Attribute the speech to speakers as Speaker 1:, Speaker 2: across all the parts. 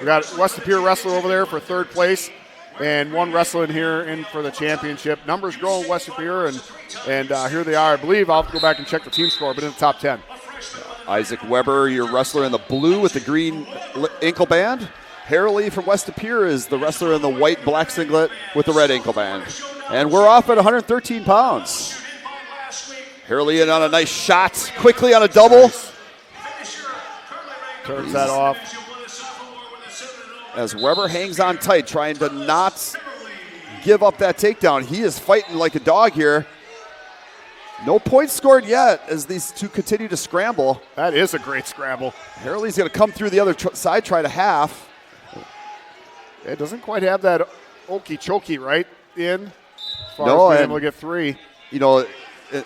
Speaker 1: We got West Superior wrestler over there for third place, and one wrestler in here in for the championship. Numbers growing West Superior, and here they are. I believe I'll have to go back and check the team score, but in the top 10.
Speaker 2: Isaac Weber, your wrestler in the blue with the green ankle band. Heraly from West Superior is the wrestler in the white black singlet with the red ankle band. And we're off at 113 pounds. Heraly in on a nice shot, quickly on a double.
Speaker 1: Turns that off.
Speaker 2: As Weber hangs on tight, trying to not give up that takedown. He is fighting like a dog here. No points scored yet as these two continue to scramble.
Speaker 1: That is a great scramble.
Speaker 2: Heraly's going to come through the other side, try to half.
Speaker 1: It doesn't quite have that okey-chokey right in as far
Speaker 2: No,
Speaker 1: as being
Speaker 2: and
Speaker 1: able to get three.
Speaker 2: You know,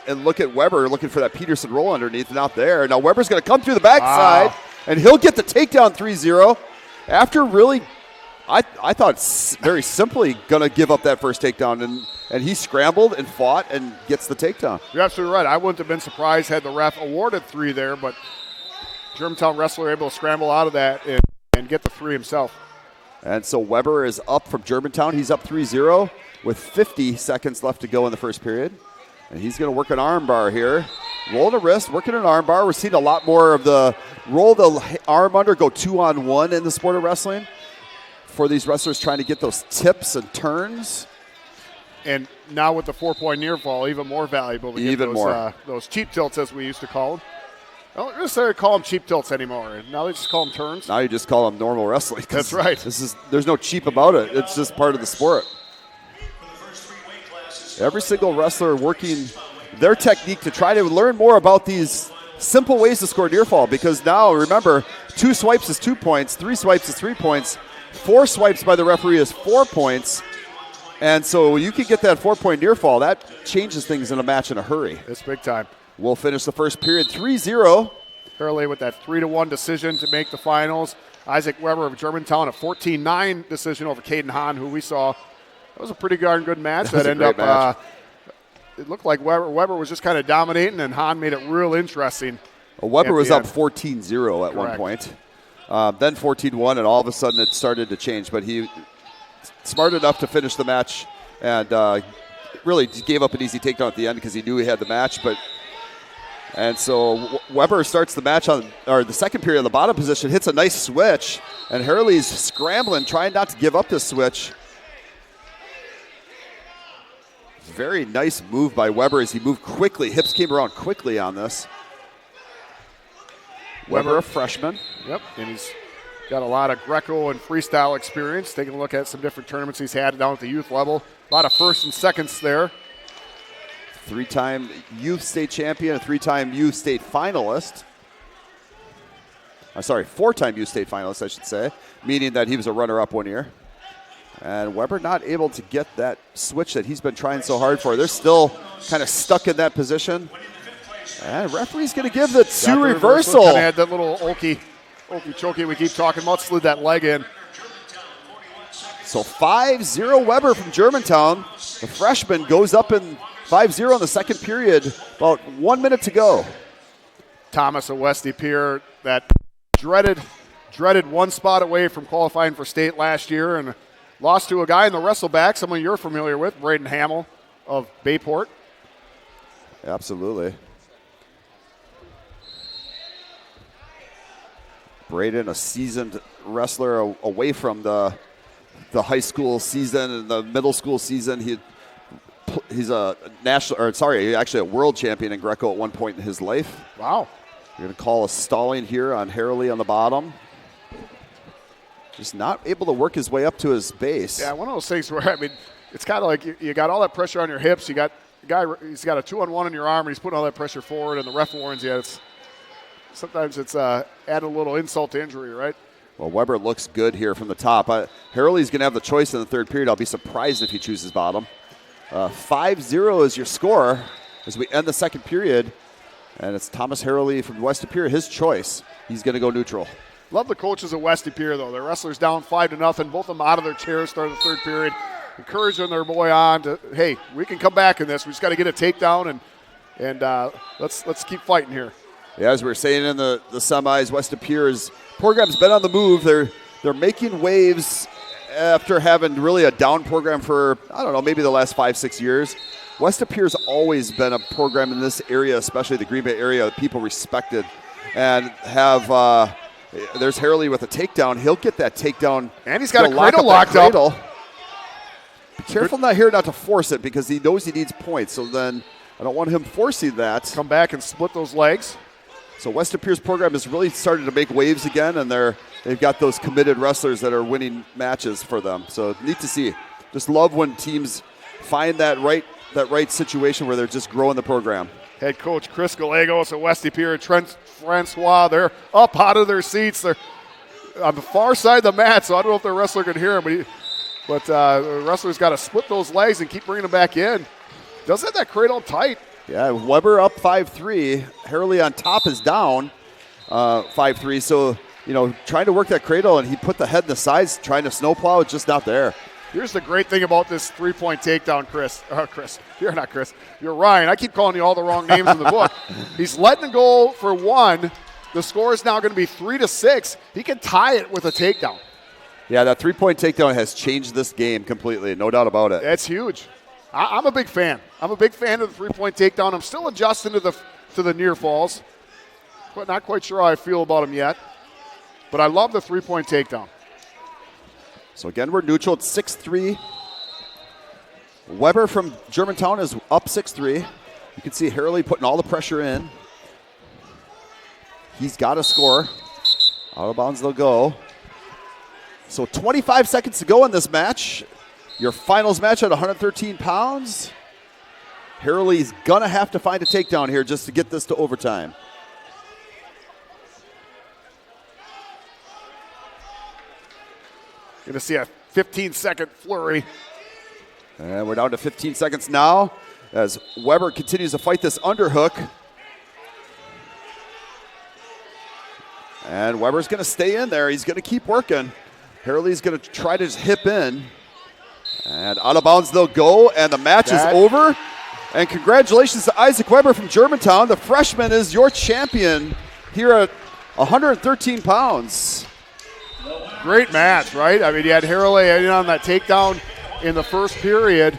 Speaker 2: and look at Weber looking for that Peterson roll underneath, not there. Now Weber's going to come through the backside, and he'll get the takedown 3-0 after really, I thought very simply going to give up that first takedown, and he scrambled and fought and gets the takedown.
Speaker 1: You're absolutely right. I wouldn't have been surprised had the ref awarded three there, but Germantown wrestler able to scramble out of that and get the three himself.
Speaker 2: And so Weber is up from Germantown. He's up 3-0 with 50 seconds left to go in the first period. And he's going to work an arm bar here. Roll the wrist, working an arm bar. We're seeing a lot more of the roll the arm under, go 2-on-1 in the sport of wrestling for these wrestlers trying to get those tips and turns.
Speaker 1: And now with the 4-point near fall, even more valuable to get those cheap tilts, as we used to call them. I don't necessarily call them cheap tilts anymore. Now they just call them turns.
Speaker 2: Now you just call them normal wrestling.
Speaker 1: That's right.
Speaker 2: There's no cheap about it. It's just part of the sport. Every single wrestler working their technique to try to learn more about these simple ways to score near fall, because now, remember, 2 swipes is 2 points, 3 swipes is 3 points, 4 swipes by the referee is 4 points. And so you can get that 4-point near fall. That changes things in a match in a hurry.
Speaker 1: It's big time.
Speaker 2: We'll finish the first period 3-0.
Speaker 1: Heraly with that 3-1 decision to make the finals. Isaac Weber of Germantown, a 14-9 decision over Caden Hahn, who we saw. That was a pretty darn good match. That ended up, it looked like Weber was just kind of dominating, and Hahn made it real interesting.
Speaker 2: Well, Weber was up 14-0 at one point. Then 14-1, and all of a sudden it started to change. But he smart enough to finish the match and really gave up an easy takedown at the end because he knew he had the match. And so Weber starts the match the second period on the bottom position, hits a nice switch, and Heraly's scrambling, trying not to give up this switch. Very nice move by Weber as he moved quickly. Hips came around quickly on this. Weber, a freshman.
Speaker 1: Yep, and he's got a lot of Greco and freestyle experience. Taking a look at some different tournaments he's had down at the youth level. A lot of firsts and seconds there.
Speaker 2: 3-time youth state champion, a 3-time youth state finalist. 4-time youth state finalist, I should say, meaning that he was a runner-up one year. And Weber not able to get that switch that he's been trying so hard for. They're still kind of stuck in that position. And referee's going to give the 2 reversal.
Speaker 1: Kind of had that little okey-chokey we keep talking about, slid that leg in.
Speaker 2: So 5-0 Weber from Germantown. The freshman goes up in 5-0 in the second period, about 1 minute to go.
Speaker 1: Thomas of West Superior, that dreaded one spot away from qualifying for state last year, and lost to a guy in the wrestleback, someone you're familiar with, Braden Hamill of Bayport.
Speaker 2: Absolutely. Braden, a seasoned wrestler away from the high school season and the middle school season. He's actually a world champion in Greco at one point in his life.
Speaker 1: Wow.
Speaker 2: You're going to call a stalling here on Heraly on the bottom. Just not able to work his way up to his base.
Speaker 1: Yeah, one of those things where, it's kind of like you got all that pressure on your hips. You got the guy, he's got a 2-on-1 on your arm, and he's putting all that pressure forward, and the ref warns you. Sometimes it's add a little insult to injury, right?
Speaker 2: Well, Weber looks good here from the top. Heraly's going to have the choice in the third period. I'll be surprised if he chooses bottom. 5-0 is your score as we end the second period. And it's Thomas Heraly from West Superior, his choice. He's going to go neutral.
Speaker 1: Love the coaches at West Superior, though. Their wrestlers down 5-0. Both of them out of their chairs, starting the third period, encouraging their boy on to, hey, we can come back in this. We just got to get a takedown, and let's keep fighting here.
Speaker 2: Yeah, as we were saying in the semis, West Superior's program's been on the move. They're they're making waves after having really a down program for, I don't know, maybe the last 5-6 years. West Appear's always been a program in this area, especially the Green Bay area, that people respected and have. There's Heraly with a takedown. He'll get that takedown.
Speaker 1: And he's got a cradle locked up.
Speaker 2: Be careful not to force it because he knows he needs points. So then I don't want him forcing that.
Speaker 1: Come back and split those legs.
Speaker 2: So West Appear's program has really started to make waves again, and they've got those committed wrestlers that are winning matches for them. So neat to see. Just love when teams find that right situation where they're just growing the program.
Speaker 1: Head coach Chris Gallegos at West Appear and Trent Francois, they're up out of their seats. They're on the far side of the mat, so I don't know if the wrestler can hear him, but the wrestler's got to split those legs and keep bringing them back in. Does have that cradle tight.
Speaker 2: Yeah, Weber up 5-3. Heraly on top is down 5-3. So, trying to work that cradle, and he put the head in the sides, trying to snowplow, it's just not there.
Speaker 1: Here's the great thing about this three-point takedown, Chris. You're not Chris. You're Ryan. I keep calling you all the wrong names in the book. He's letting it go for one. The score is now going to be 3-6. He can tie it with a takedown.
Speaker 2: Yeah, that three-point takedown has changed this game completely, no doubt about it.
Speaker 1: That's huge. I'm a big fan. I'm a big fan of the three-point takedown. I'm still adjusting to the near falls, but not quite sure how I feel about them yet. But I love the three-point takedown.
Speaker 2: So again, we're neutral at 6-3. Weber from Germantown is up 6-3. You can see Heraly putting all the pressure in. He's got to score. Out of bounds they'll go. So 25 seconds to go in this match. Your finals match at 113 pounds. Heraly's going to have to find a takedown here just to get this to overtime.
Speaker 1: Going to see a 15-second flurry.
Speaker 2: And we're down to 15 seconds now as Weber continues to fight this underhook. And Weber's going to stay in there. He's going to keep working. Heraly's going to try to just hip in. And out of bounds they'll go, and the match is over. And congratulations to Isaac Weber from Germantown. The freshman is your champion here at 113 pounds.
Speaker 1: Great match, right? I mean, you had Heraly in on that takedown in the first period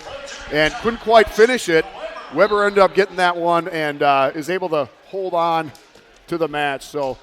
Speaker 1: and couldn't quite finish it. Weber ended up getting that one and is able to hold on to the match. So